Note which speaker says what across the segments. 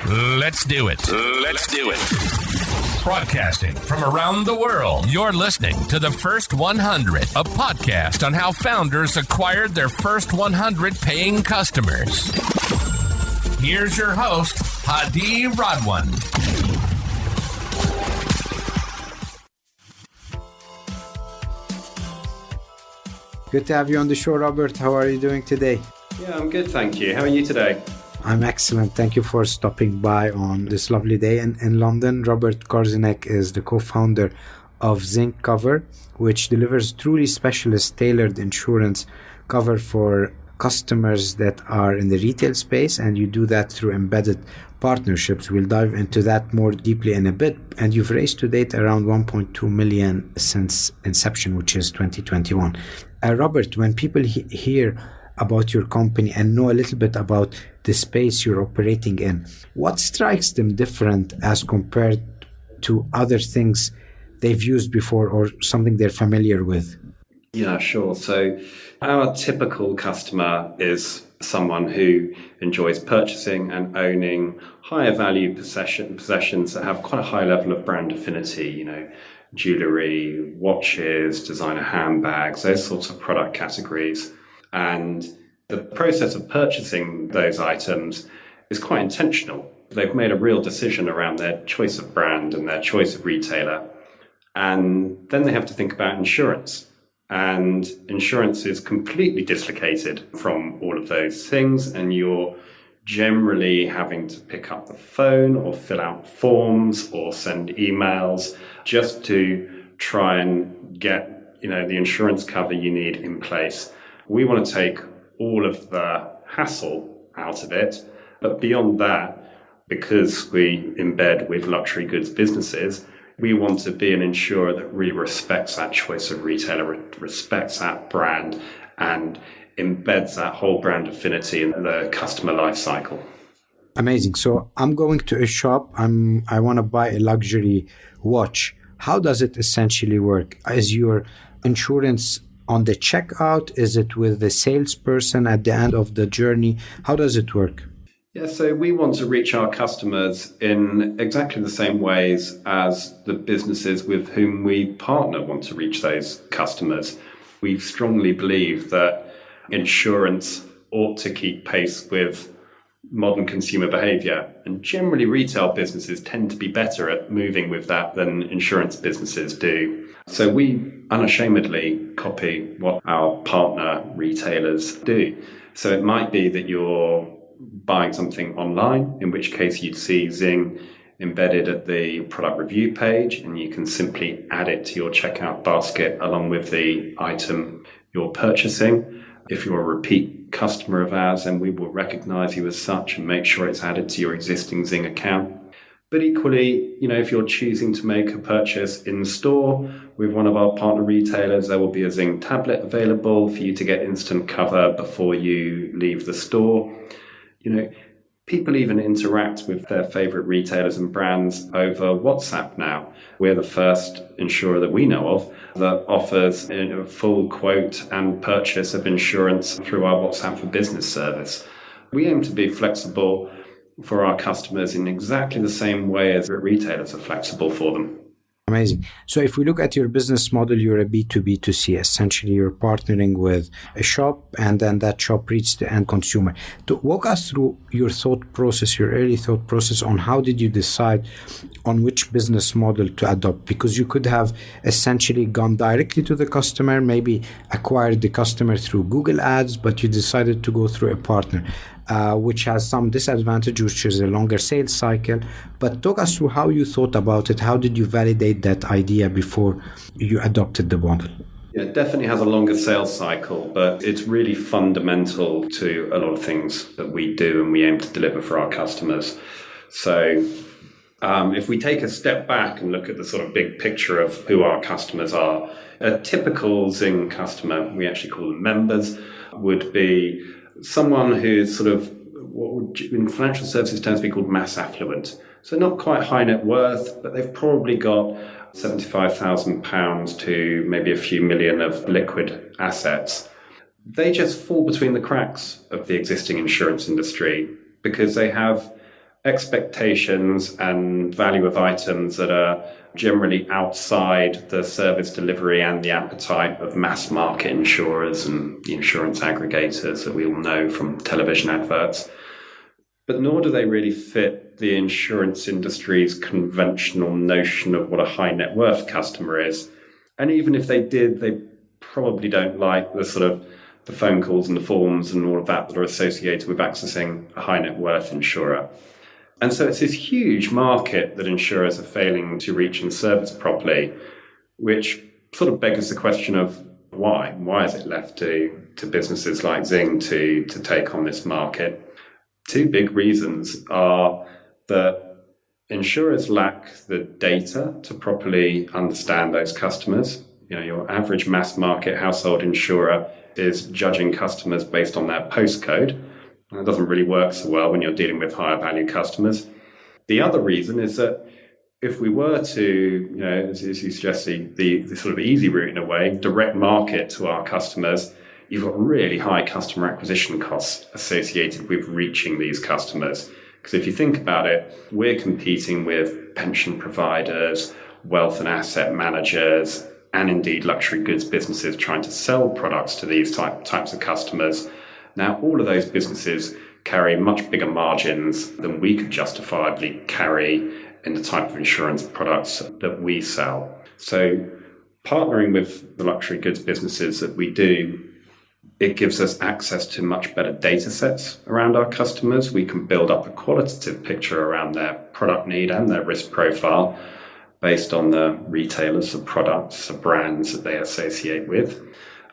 Speaker 1: Let's do it. Let's do it. Broadcasting from around the world, you're listening to The First 100, a podcast on how founders acquired their first 100 paying customers. Here's your host, Hadi Radwan.
Speaker 2: Good to have you on the show, Robert. How are you doing today?
Speaker 3: Yeah, I'm good, thank you. How are you today?
Speaker 2: I'm excellent. Thank you for stopping by on this lovely day in London. Robert Korzinek is the co-founder of Zingcover, which delivers truly specialist tailored insurance cover for customers that are in the retail space, and you do that through embedded partnerships. We'll dive into that more deeply in a bit. And you've raised to date around 1.2 million since inception, which is 2021. Robert, when people hear about your company and know a little bit about the space you're operating in, what strikes them different as compared to other things they've used before or something they're familiar with?
Speaker 3: Yeah, sure. So our typical customer is someone who enjoys purchasing and owning higher value possessions that have quite a high level of brand affinity, jewelry, watches, designer handbags, those sorts of product categories. And the process of purchasing those items is quite intentional. They've made a real decision around their choice of brand and their choice of retailer. And then they have to think about insurance. And insurance is completely dislocated from all of those things. And you're generally having to pick up the phone or fill out forms or send emails just to try and get, the insurance cover you need in place. We want to take all of the hassle out of it. But beyond that, because we embed with luxury goods businesses, we want to be an insurer that really respects that choice of retailer, respects that brand, and embeds that whole brand affinity in the customer life cycle.
Speaker 2: Amazing. So I'm going to a shop. I want to buy a luxury watch. How does it essentially work? Is your insurance on the checkout? Is it with the salesperson at the end of the journey? How does it work?
Speaker 3: Yeah, so we want to reach our customers in exactly the same ways as the businesses with whom we partner want to reach those customers. We strongly believe that insurance ought to keep pace with modern consumer behavior. And generally, retail businesses tend to be better at moving with that than insurance businesses do. So we unashamedly copy what our partner retailers do. So it might be that you're buying something online, in which case you'd see Zing embedded at the product review page, and you can simply add it to your checkout basket along with the item you're purchasing. If you're a repeat customer of ours, then we will recognize you as such and make sure it's added to your existing Zing account. But equally, if you're choosing to make a purchase in store with one of our partner retailers, there will be a Zing tablet available for you to get instant cover before you leave the store. People even interact with their favorite retailers and brands over WhatsApp now. We're the first insurer that we know of that offers a full quote and purchase of insurance through our WhatsApp for Business service. We aim to be flexible for our customers in exactly the same way as retailers are flexible for them.
Speaker 2: Amazing. So if we look at your business model, you're a B2B2C. Essentially, you're partnering with a shop, and then that shop reaches the end consumer. To walk us through your thought process, your early thought process on how did you decide on which business model to adopt? Because you could have essentially gone directly to the customer, maybe acquired the customer through Google Ads, but you decided to go through a partner. Which has some disadvantage, which is a longer sales cycle. But talk us through how you thought about it. How did you validate that idea before you adopted the model?
Speaker 3: Yeah, it definitely has a longer sales cycle, but it's really fundamental to a lot of things that we do and we aim to deliver for our customers. So if we take a step back and look at the sort of big picture of who our customers are, a typical Zing customer, we actually call them members, would be someone who's sort of what would in financial services terms be called mass affluent. So not quite high net worth, but they've probably got £75,000 to maybe a few million of liquid assets. They just fall between the cracks of the existing insurance industry because they have expectations and value of items that are generally outside the service delivery and the appetite of mass market insurers and the insurance aggregators that we all know from television adverts. But nor do they really fit the insurance industry's conventional notion of what a high net worth customer is. And even if they did, they probably don't like the sort of the phone calls and the forms and all of that are associated with accessing a high net worth insurer. And so it's this huge market that insurers are failing to reach and service properly, which sort of begs the question of why? Why is it left to businesses like Zing to take on this market? Two big reasons are that insurers lack the data to properly understand those customers. Your average mass market household insurer is judging customers based on their postcode. And it doesn't really work so well when you're dealing with higher value customers. The other reason is that if we were to, as you suggest, the sort of easy route in a way, direct market to our customers, you've got really high customer acquisition costs associated with reaching these customers. Because if you think about it, we're competing with pension providers, wealth and asset managers, and indeed luxury goods businesses trying to sell products to these types of customers. Now, all of those businesses carry much bigger margins than we could justifiably carry in the type of insurance products that we sell. So partnering with the luxury goods businesses that we do, it gives us access to much better data sets around our customers. We can build up a qualitative picture around their product need and their risk profile based on the retailers, the products, the brands that they associate with.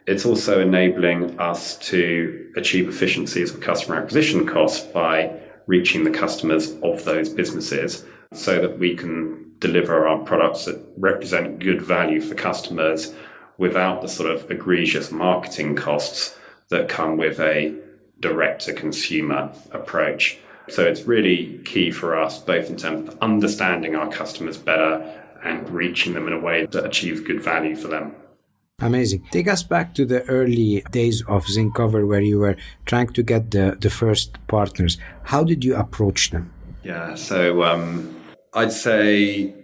Speaker 3: It's also enabling us to achieve efficiencies of customer acquisition costs by reaching the customers of those businesses so that we can deliver our products that represent good value for customers without the sort of egregious marketing costs that come with a direct-to-consumer approach. So it's really key for us, both in terms of understanding our customers better and reaching them in a way that achieves good value for them.
Speaker 2: Amazing. Take us back to the early days of Zingcover where you were trying to get the first partners. How did you approach them?
Speaker 3: Yeah, so I'd say,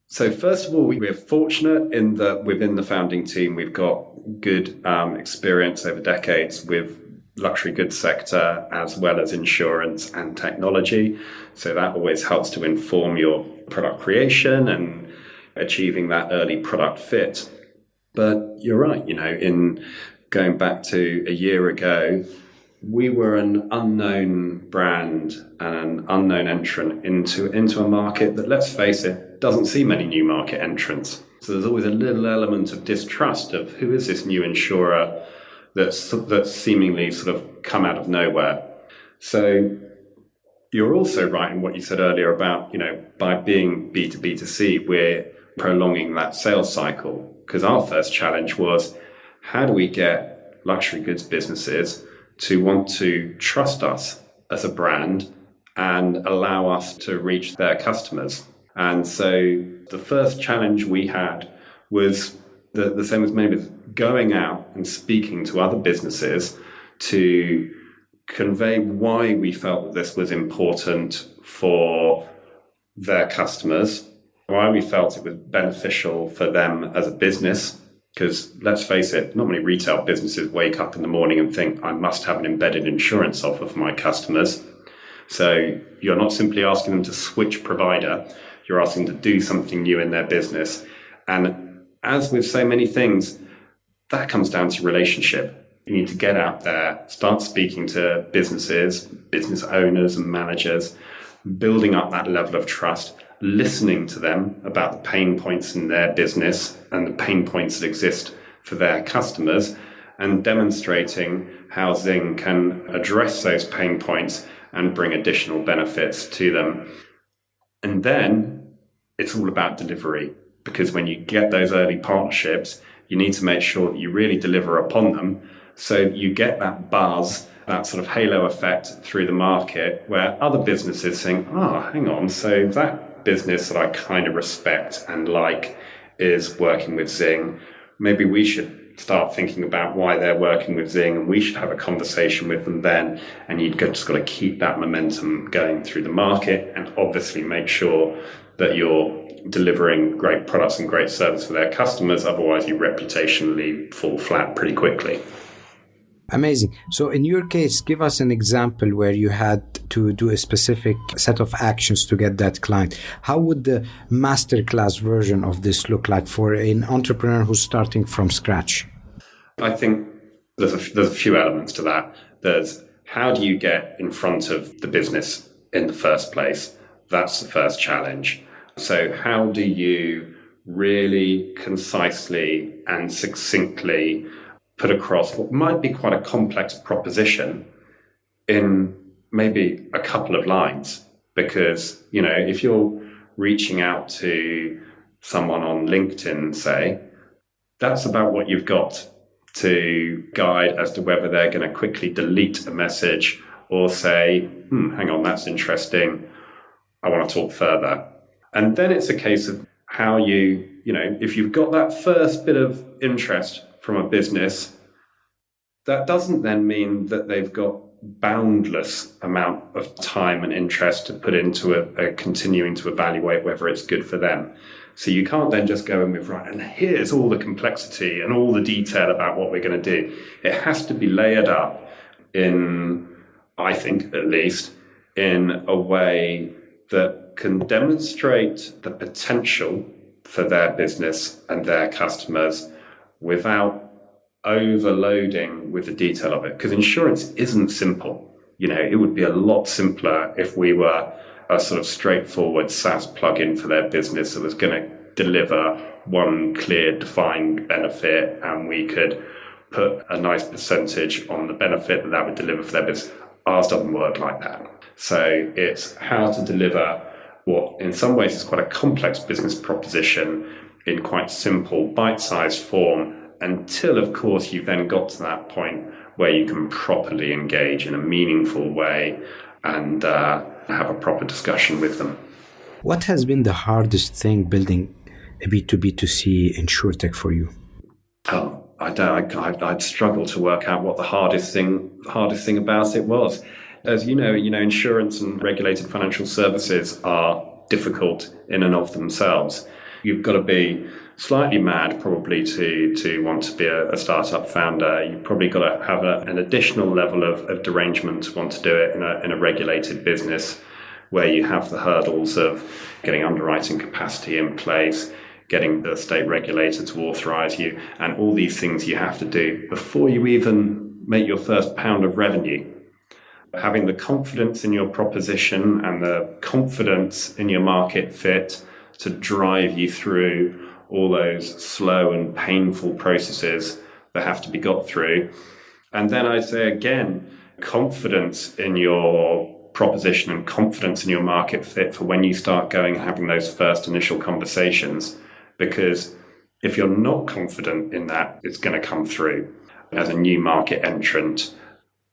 Speaker 3: first of all, we're fortunate in that within the founding team, we've got good experience over decades with luxury goods sector as well as insurance and technology. So that always helps to inform your product creation and achieving that early product fit. But you're right, in going back to a year ago, we were an unknown brand and an unknown entrant into a market that, let's face it, doesn't see many new market entrants. So there's always a little element of distrust of who is this new insurer that's seemingly sort of come out of nowhere. So you're also right in what you said earlier about, by being B2B2C, we're prolonging that sales cycle. Because our first challenge was, how do we get luxury goods businesses to want to trust us as a brand and allow us to reach their customers? And so the first challenge we had was the same as maybe going out and speaking to other businesses to convey why we felt that this was important for their customers, why we felt it was beneficial for them as a business. Because let's face it, not many retail businesses wake up in the morning and think, I must have an embedded insurance offer for my customers. So you're not simply asking them to switch provider, you're asking them to do something new in their business. And as with so many things, that comes down to relationship. You need to get out there, start speaking to businesses, business owners and managers, building up that level of trust, listening to them about the pain points in their business and the pain points that exist for their customers, and demonstrating how Zing can address those pain points and bring additional benefits to them. And then it's all about delivery, because when you get those early partnerships, you need to make sure that you really deliver upon them so you get that buzz, that sort of halo effect through the market where other businesses think, hang on, so that business that I kind of respect and like is working with Zing. Maybe we should start thinking about why they're working with Zing, and we should have a conversation with them then. And you've just got to keep that momentum going through the market, and obviously make sure that you're delivering great products and great service for their customers. Otherwise, you reputationally fall flat pretty quickly.
Speaker 2: Amazing. So in your case, give us an example where you had to do a specific set of actions to get that client. How would the masterclass version of this look like for an entrepreneur who's starting from scratch?
Speaker 3: I think there's a few elements to that. There's how do you get in front of the business in the first place? That's the first challenge. So how do you really concisely and succinctly put across what might be quite a complex proposition in maybe a couple of lines? Because, if you're reaching out to someone on LinkedIn, say, that's about what you've got to guide as to whether they're going to quickly delete a message or say, hang on, that's interesting, I want to talk further. And then it's a case of how if you've got that first bit of interest from a business, that doesn't then mean that they've got boundless amount of time and interest to put into a continuing to evaluate whether it's good for them. So you can't then just go and move right, and here's all the complexity and all the detail about what we're going to do. It has to be layered up in, I think at least, in a way that can demonstrate the potential for their business and their customers without overloading with the detail of it. Because insurance isn't simple. It would be a lot simpler if we were a sort of straightforward SaaS plugin for their business that was going to deliver one clear, defined benefit, and we could put a nice percentage on the benefit that would deliver for their business. Ours doesn't work like that. So it's how to deliver what in some ways is quite a complex business proposition in quite simple, bite-sized form, until, of course, you've then got to that point where you can properly engage in a meaningful way and have a proper discussion with them.
Speaker 2: What has been the hardest thing building a B2B2C insurtech for you?
Speaker 3: Oh, I'd struggle to work out what the hardest thing about it was. As you know, insurance and regulated financial services are difficult in and of themselves. You've got to be slightly mad probably to want to be a startup founder. You've probably got to have an additional level of derangement to want to do it in a regulated business where you have the hurdles of getting underwriting capacity in place, getting the state regulator to authorize you, and all these things you have to do before you even make your first pound of revenue. Having the confidence in your proposition and the confidence in your market fit to drive you through all those slow and painful processes that have to be got through. And then I'd say again, confidence in your proposition and confidence in your market fit for when you start going and having those first initial conversations. Because if you're not confident in that, it's going to come through. As a new market entrant,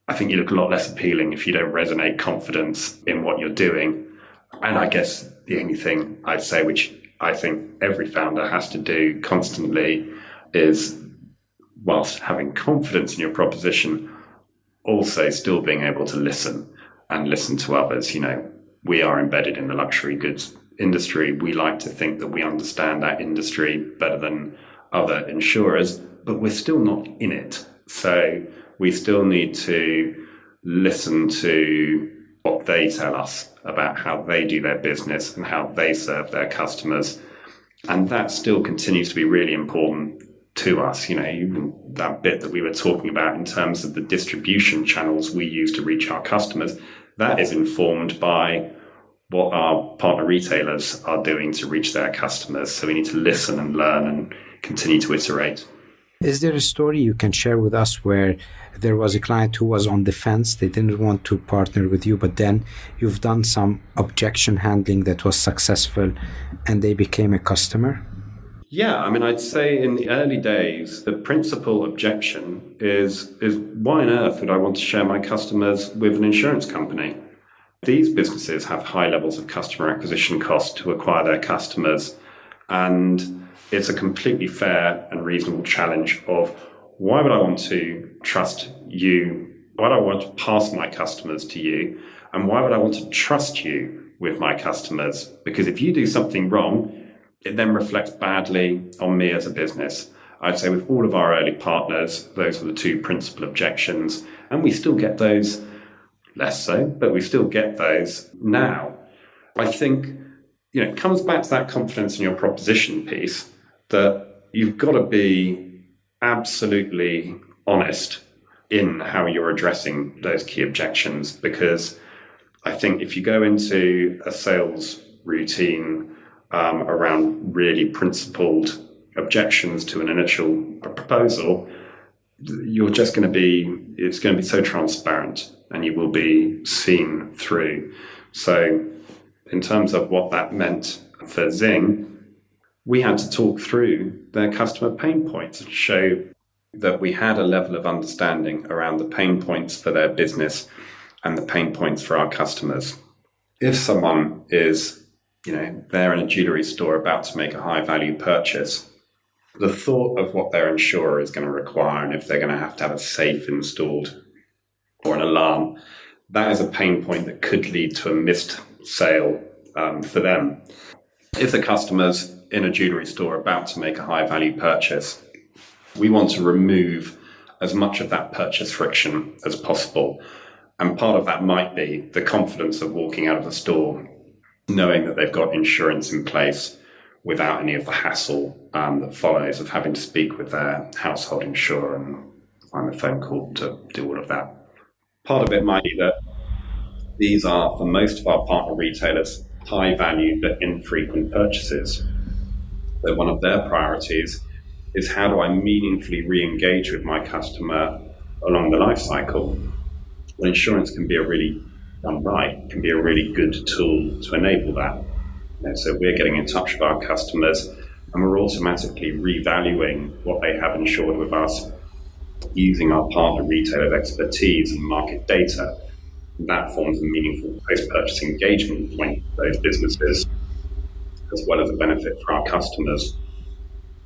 Speaker 3: I think you look a lot less appealing if you don't resonate confidence in what you're doing. And I guess the only thing I'd say, which I think every founder has to do constantly, is whilst having confidence in your proposition, also still being able to listen and listen to others. We are embedded in the luxury goods industry. We like to think that we understand that industry better than other insurers, but we're still not in it. So we still need to listen to what they tell us about how they do their business and how they serve their customers. And that still continues to be really important to us. Even that bit that we were talking about in terms of the distribution channels we use to reach our customers, that is informed by what our partner retailers are doing to reach their customers. So we need to listen and learn and continue to iterate.
Speaker 2: Is there a story you can share with us where there was a client who was on the fence, they didn't want to partner with you, but then you've done some objection handling that was successful and they became a customer?
Speaker 3: Yeah, I'd say in the early days, the principal objection is why on earth would I want to share my customers with an insurance company? These businesses have high levels of customer acquisition cost to acquire their customers, and it's a completely fair and reasonable challenge of why would I want to trust you? Why do I want to pass my customers to you? And why would I want to trust you with my customers? Because if you do something wrong, it then reflects badly on me as a business. I'd say with all of our early partners, those were the two principal objections. And we still get those, less so, but we still get those now. I think, it comes back to that confidence in your proposition piece, that you've got to be absolutely honest in how you're addressing those key objections. Because I think if you go into a sales routine around really principled objections to an initial proposal, it's going to be so transparent and you will be seen through. So in terms of what that meant for Zing, we had to talk through their customer pain points and show that we had a level of understanding around the pain points for their business and the pain points for our customers. If someone is, they're in a jewelry store about to make a high value purchase, the thought of what their insurer is going to require and if they're going to have a safe installed or an alarm, that is a pain point that could lead to a missed sale for them. If the customer's in a jewelry store about to make a high value purchase, we want to remove as much of that purchase friction as possible. And part of that might be the confidence of walking out of the store, knowing that they've got insurance in place without any of the hassle that follows of having to speak with their household insurer and find the phone call to do all of that. Part of it might be that these are, for most of our partner retailers, high value but infrequent purchases. So one of their priorities is how do I meaningfully re-engage with my customer along the life cycle? Well, insurance can be done right, can be a really good tool to enable that. So we're getting in touch with our customers and we're automatically revaluing what they have insured with us using our partner retailer expertise and market data. And that forms a meaningful post-purchase engagement point for those businesses, as well as a benefit for our customers.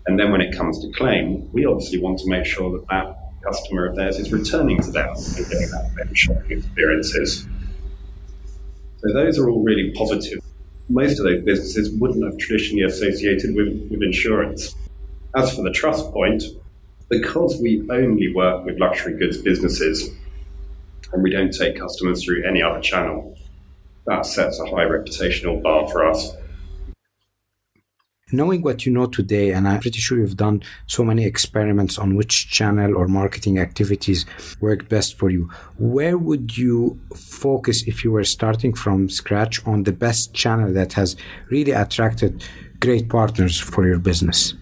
Speaker 3: And then when it comes to claim, we obviously want to make sure that that customer of theirs is returning to them and getting that better shopping experiences. So those are all really positive. Most of those businesses wouldn't have traditionally associated with insurance. As for the trust point, because we only work with luxury goods businesses and we don't take customers through any other channel, that sets a high reputational bar for us.
Speaker 2: Knowing what you know today, and I'm pretty sure you've done so many experiments on which channel or marketing activities work best for you, where would you focus if you were starting from scratch on the best channel that has really attracted great partners for your business?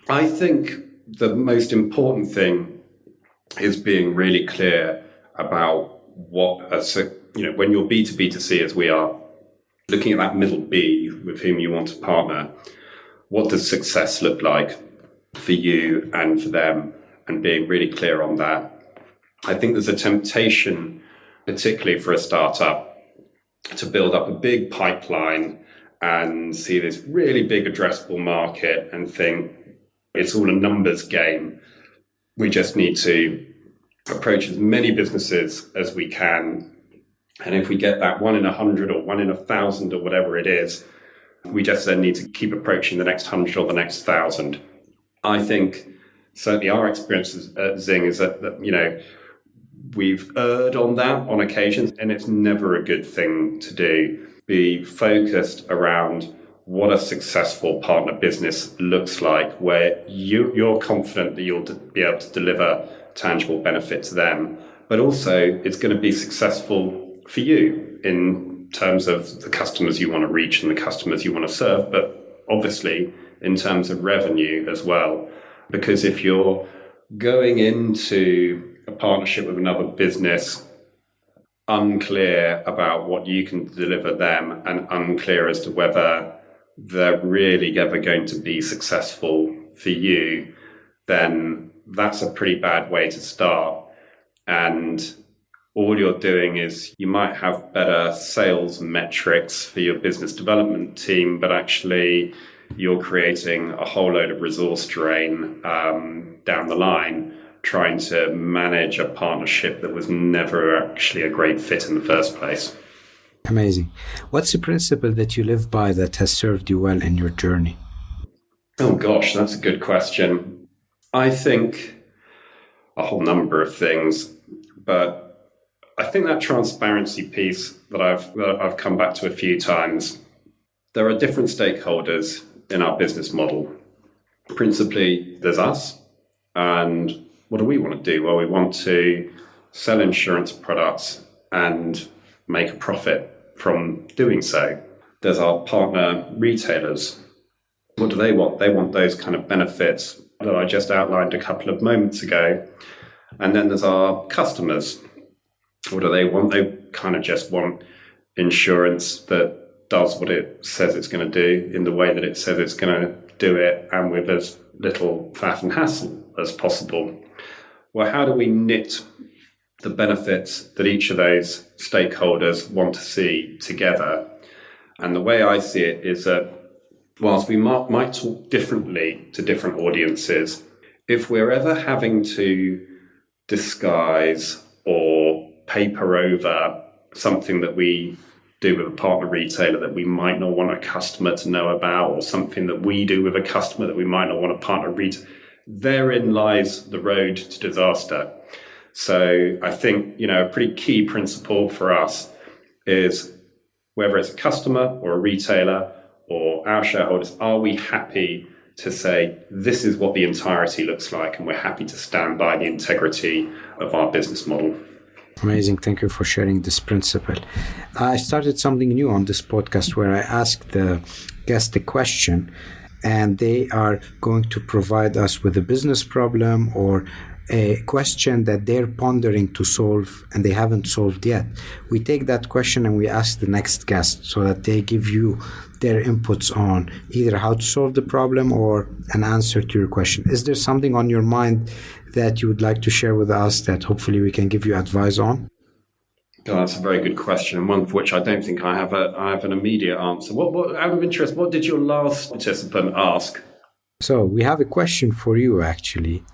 Speaker 3: I think the most important thing is being really clear about what, when you're B2B2C as we are, looking at that middle B with whom you want to partner, what does success look like for you and for them, and being really clear on that. I think there's a temptation, particularly for a startup, to build up a big pipeline and see this really big addressable market and think it's all a numbers game. We just need to approach as many businesses as we can. And if we get that 1 in 100 or 1 in 1,000 or whatever it is, we just then need to keep approaching the next 100 or the next 1,000. I think certainly our experience at Zing is that, we've erred on that on occasions, and it's never a good thing to do. Be focused around what a successful partner business looks like, where you're confident that you'll be able to deliver tangible benefit to them, but also it's going to be successful for you in terms of the customers you want to reach and the customers you want to serve, but obviously in terms of revenue as well. Because if you're going into a partnership with another business unclear about what you can deliver them and unclear as to whether they're really ever going to be successful for you, then that's a pretty bad way to start. And all you're doing is you might have better sales metrics for your business development team, but actually you're creating a whole load of resource drain down the line, trying to manage a partnership that was never actually a great fit in the first place.
Speaker 2: Amazing. What's the principle that you live by that has served you well in your journey?
Speaker 3: Oh gosh, that's a good question. I think a whole number of things, but I think that transparency piece that I've come back to a few times. There are different stakeholders in our business model. Principally, there's us, and what do we want to do? Well, we want to sell insurance products and make a profit from doing so. There's our partner retailers. What do they want? They want those kind of benefits that I just outlined a couple of moments ago. And then there's our customers. What do they want? They kind of just want insurance that does what it says it's going to do in the way that it says it's going to do it, and with as little faff and hassle as possible. Well, how do we knit the benefits that each of those stakeholders want to see together? And the way I see it is that whilst we might talk differently to different audiences, if we're ever having to disguise or paper over something that we do with a partner retailer that we might not want a customer to know about, or something that we do with a customer that we might not want a partner retailer, therein lies the road to disaster. So I think, a pretty key principle for us is whether it's a customer or a retailer or our shareholders, are we happy to say this is what the entirety looks like, and we're happy to stand by the integrity of our business model?
Speaker 2: Amazing. Thank you for sharing this principle. I started something new on this podcast where I asked the guest a question, and they are going to provide us with a business problem or a question that they're pondering to solve and they haven't solved yet. We take that question and we ask the next guest so that they give you their inputs on either how to solve the problem or an answer to your question. Is there something on your mind that you would like to share with us that hopefully we can give you advice on?
Speaker 3: Oh, that's a very good question, and one for which I don't think I have an immediate answer. What out of interest, what did your last participant ask?
Speaker 2: So we have a question for you, actually.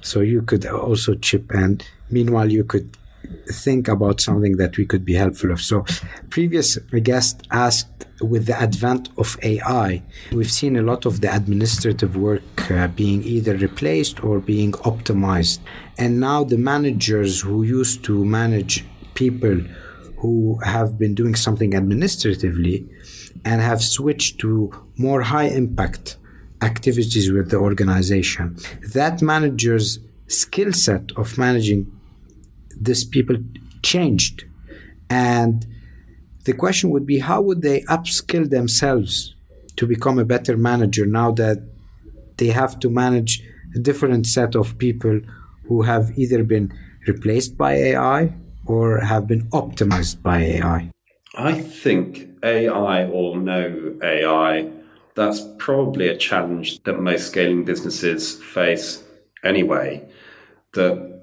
Speaker 2: So you could also chip in. Meanwhile, you could think about something that we could be helpful of. So previous guest asked, with the advent of AI, we've seen a lot of the administrative work being either replaced or being optimized. And now the managers who used to manage people who have been doing something administratively and have switched to more high impact activities with the organization, that manager's skill set of managing these people changed. And the question would be, how would they upskill themselves to become a better manager now that they have to manage a different set of people who have either been replaced by AI or have been optimized by AI?
Speaker 3: I think AI or no AI, that's probably a challenge that most scaling businesses face anyway. That,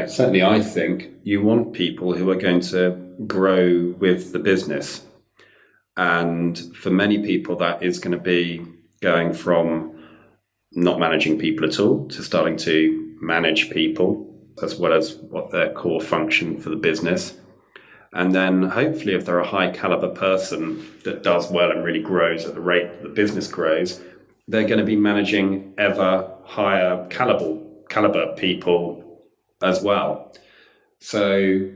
Speaker 3: certainly I think you want people who are going to grow with the business. And for many people, that is going to be going from not managing people at all to starting to manage people, as well as what their core function for the business. And then hopefully if they're a high caliber person that does well and really grows at the rate that the business grows, they're going to be managing ever higher caliber people as well. So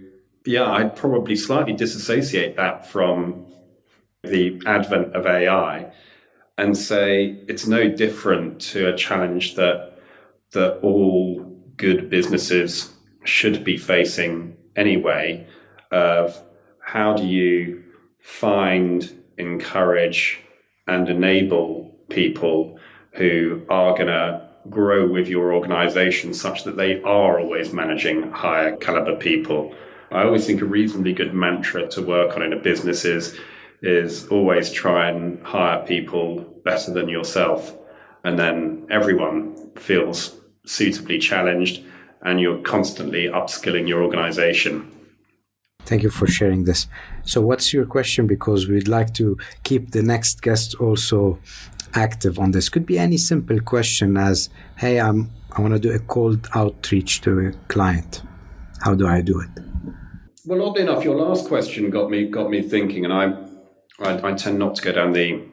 Speaker 3: yeah, I'd probably slightly disassociate that from the advent of AI and say it's no different to a challenge that all good businesses should be facing anyway, of how do you find, encourage, and enable people who are going to grow with your organization such that they are always managing higher caliber people. I always think a reasonably good mantra to work on in a business is always try and hire people better than yourself, and then everyone feels suitably challenged and you're constantly upskilling your organization.
Speaker 2: Thank you for sharing this. So what's your question? Because we'd like to keep the next guest also active on this? Could be any simple question as, hey, I want to do a cold outreach to a client. How do I do it?
Speaker 3: Well, oddly enough, your last question got me thinking, and I tend not to go down the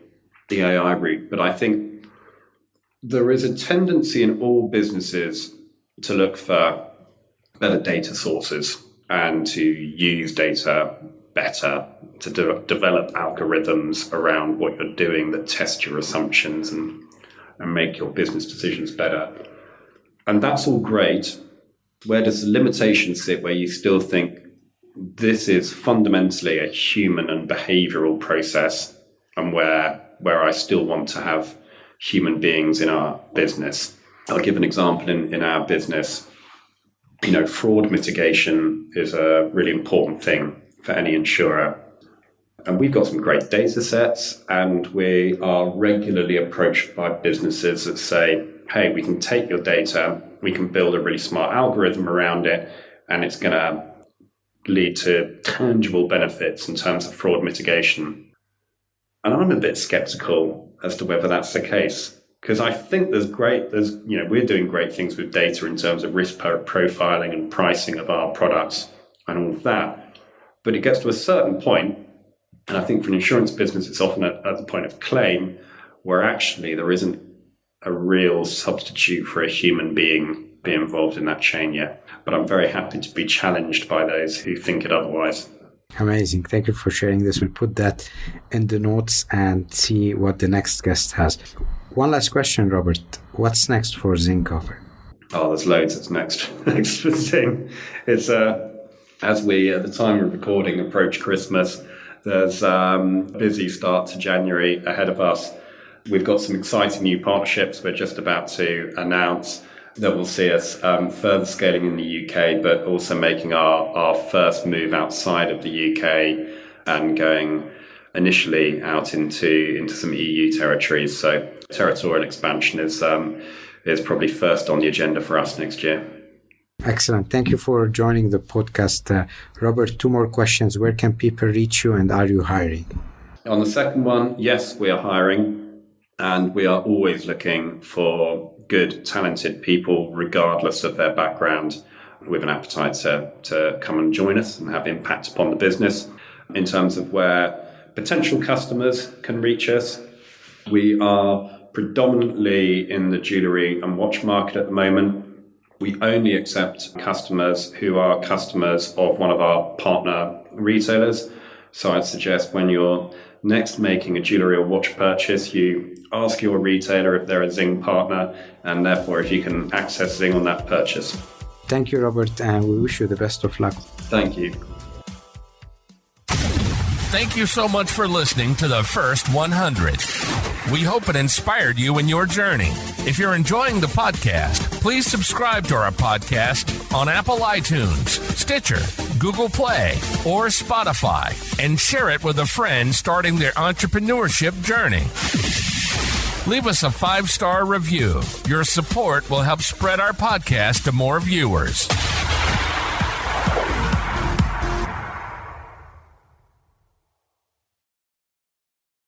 Speaker 3: AI route, but I think there is a tendency in all businesses to look for better data sources and to use data better, to develop algorithms around what you're doing that test your assumptions and make your business decisions better. And that's all great. Where does the limitation sit, where you still think this is fundamentally a human and behavioral process, and where I still want to have human beings in our business? I'll give an example in our business. Fraud mitigation is a really important thing for any insurer. And we've got some great data sets, and we are regularly approached by businesses that say, hey, we can take your data, we can build a really smart algorithm around it, and it's going to lead to tangible benefits in terms of fraud mitigation. And I'm a bit skeptical as to whether that's the case, because I think we're doing great things with data in terms of risk profiling and pricing of our products and all of that. But it gets to a certain point, and I think for an insurance business, it's often at the point of claim, where actually there isn't a real substitute for a human being being involved in that chain yet. But I'm very happy to be challenged by those who think it otherwise.
Speaker 2: Amazing. Thank you for sharing this. We'll put that in the notes and see what the next guest has. One last question, Robert. What's next for Zingcover?
Speaker 3: Oh, there's loads that's next for Zing. It's as we, at the time of recording, approach Christmas, there's a busy start to January ahead of us. We've got some exciting new partnerships we're just about to announce that will see us further scaling in the UK, but also making our first move outside of the UK and going initially out into some EU territories. So territorial expansion is probably first on the agenda for us next year.
Speaker 2: Excellent. Thank you for joining the podcast. Robert, 2 more questions. Where can people reach you, and are you hiring?
Speaker 3: On the second one, yes, we are hiring. And we are always looking for good, talented people, regardless of their background, with an appetite to come and join us and have impact upon the business. In terms of where potential customers can reach us, we are predominantly in the jewellery and watch market at the moment. We only accept customers who are customers of one of our partner retailers. So I'd suggest when you're next making a jewellery or watch purchase, you ask your retailer if they're a Zing partner, and therefore if you can access Zing on that purchase.
Speaker 2: Thank you, Robert, and we wish you the best of luck.
Speaker 3: Thank you.
Speaker 1: Thank you so much for listening to the First 100. We hope it inspired you in your journey. If you're enjoying the podcast, please subscribe to our podcast on Apple iTunes, Stitcher, Google Play, or Spotify, and share it with a friend starting their entrepreneurship journey. Leave us a 5-star review. Your support will help spread our podcast to more viewers.